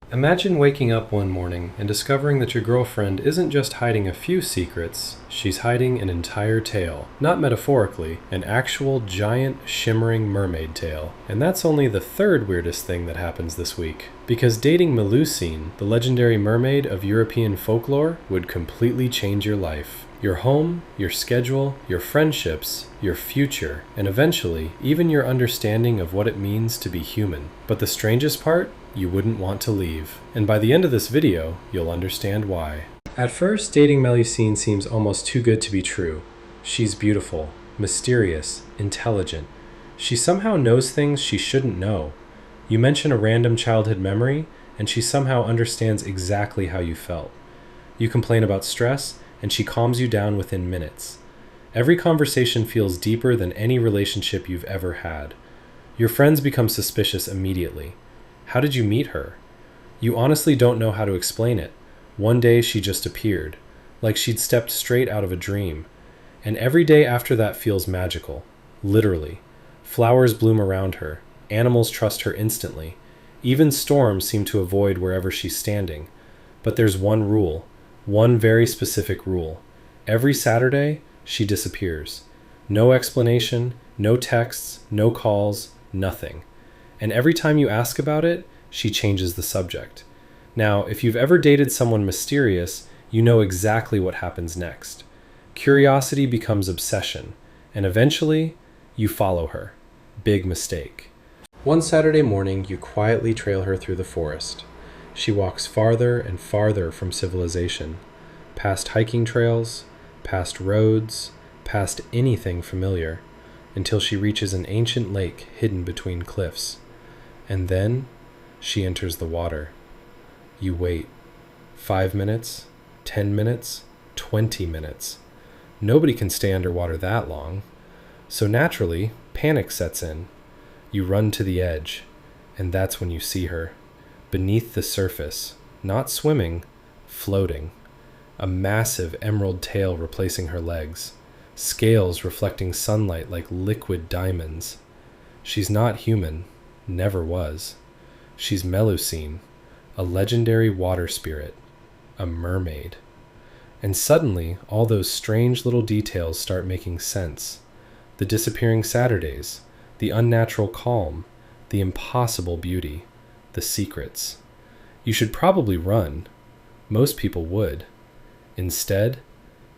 Imagine waking up one morning and discovering that your girlfriend isn't just hiding a few secrets, she's hiding an entire tale. Not metaphorically, an actual giant shimmering mermaid tale. And that's only the third weirdest thing that happens this week. Because dating Melusine, the legendary mermaid of European folklore, would completely change your life. Your home, your schedule, your friendships, your future, and eventually, even your understanding of what it means to be human. But the strangest part? You wouldn't want to leave. And by the end of this video, you'll understand why. At first, dating Melusine seems almost too good to be true. She's beautiful, mysterious, intelligent. She somehow knows things she shouldn't know. You mention a random childhood memory, and she somehow understands exactly how you felt. You complain about stress, and she calms you down within minutes. Every conversation feels deeper than any relationship you've ever had. Your friends become suspicious immediately. How did you meet her? You honestly don't know how to explain it. One day she just appeared, like she'd stepped straight out of a dream. And every day after that feels magical. Literally. Flowers bloom around her. Animals trust her instantly. Even storms seem to avoid wherever she's standing. But there's one rule. One very specific rule. Every Saturday, she disappears. No explanation, no texts, no calls, nothing. And every time you ask about it, she changes the subject. Now, if you've ever dated someone mysterious, you know exactly what happens next. Curiosity becomes obsession, and eventually, you follow her. Big mistake. One Saturday morning, you quietly trail her through the forest. She walks farther and farther from civilization, past hiking trails, past roads, past anything familiar, until she reaches an ancient lake hidden between cliffs. And then, she enters the water. You wait. 5 minutes, 10 minutes, 20 minutes. Nobody can stay underwater that long. So naturally, panic sets in. You run to the edge, and that's when you see her. Beneath the surface, not swimming, floating. A massive emerald tail replacing her legs. Scales reflecting sunlight like liquid diamonds. She's not human. Never was. She's Melusine, a legendary water spirit, a mermaid. And suddenly, all those strange little details start making sense. The disappearing Saturdays, the unnatural calm, the impossible beauty, the secrets. You should probably run. Most people would. Instead,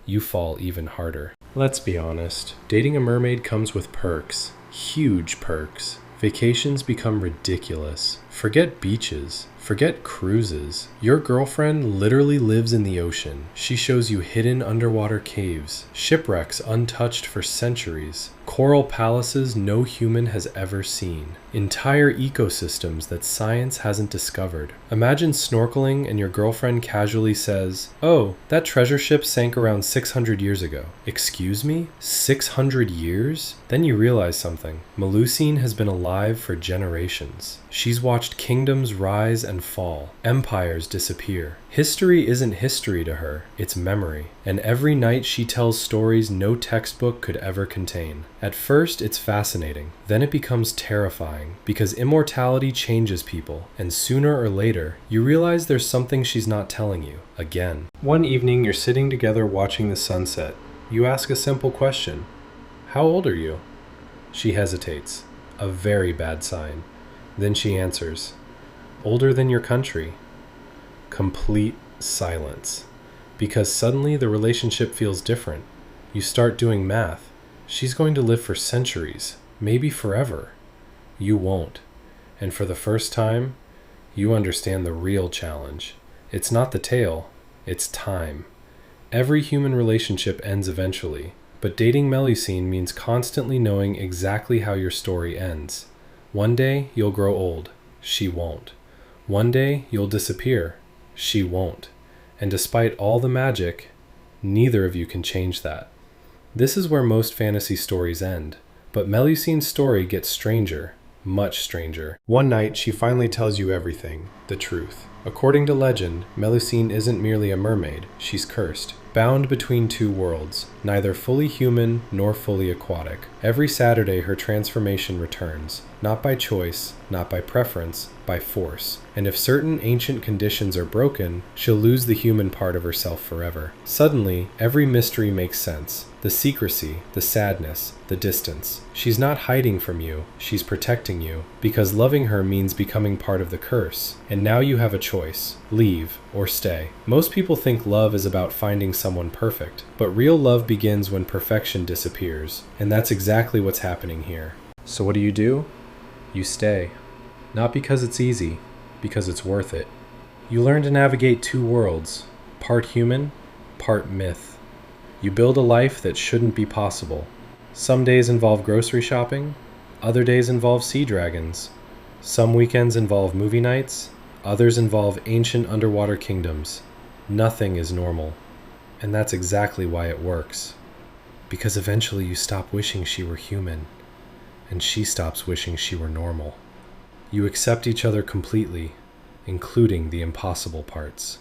you fall even harder. Let's be honest, dating a mermaid comes with perks. Huge perks. Vacations become ridiculous. Forget beaches. Forget cruises. Your girlfriend literally lives in the ocean. She shows you hidden underwater caves, shipwrecks untouched for centuries, coral palaces no human has ever seen, entire ecosystems that science hasn't discovered. Imagine snorkeling and your girlfriend casually says, "Oh, that treasure ship sank around 600 years ago." Excuse me? 600 years? Then you realize something. Melusine has been alive for generations. She's watched kingdoms rise and fall, empires disappear. History isn't history to her, it's memory. And every night she tells stories no textbook could ever contain. At first, it's fascinating. Then it becomes terrifying, because immortality changes people, and sooner or later, you realize there's something she's not telling you, again. One evening, you're sitting together watching the sunset. You ask a simple question. How old are you? She hesitates. A very bad sign. Then she answers, older than your country. Complete silence. Because suddenly the relationship feels different. You start doing math. She's going to live for centuries, maybe forever. You won't. And for the first time, you understand the real challenge. It's not the tale, it's time. Every human relationship ends eventually, but dating Melusine means constantly knowing exactly how your story ends. One day, you'll grow old. She won't. One day, you'll disappear. She won't. And despite all the magic, neither of you can change that. This is where most fantasy stories end. But Melusine's story gets stranger, much stranger. One night, she finally tells you everything. the truth. According to legend, Melusine isn't merely a mermaid, she's cursed. Bound between two worlds, neither fully human nor fully aquatic. Every Saturday her transformation returns, not by choice, not by preference, by force. And if certain ancient conditions are broken, she'll lose the human part of herself forever. Suddenly, every mystery makes sense. The secrecy, the sadness, the distance. She's not hiding from you, she's protecting you, because loving her means becoming part of the curse. And now you have a choice: leave or stay. Most people think love is about finding someone perfect, but real love begins when perfection disappears, and that's exactly what's happening here. So what do? You stay. Not because it's easy, because it's worth it. You learn to navigate two worlds, part human, part myth. You build a life that shouldn't be possible. Some days involve grocery shopping, other days involve sea dragons. Some weekends involve movie nights, others involve ancient underwater kingdoms. Nothing is normal, and that's exactly why it works. Because eventually you stop wishing she were human, and she stops wishing she were normal. You accept each other completely, including the impossible parts.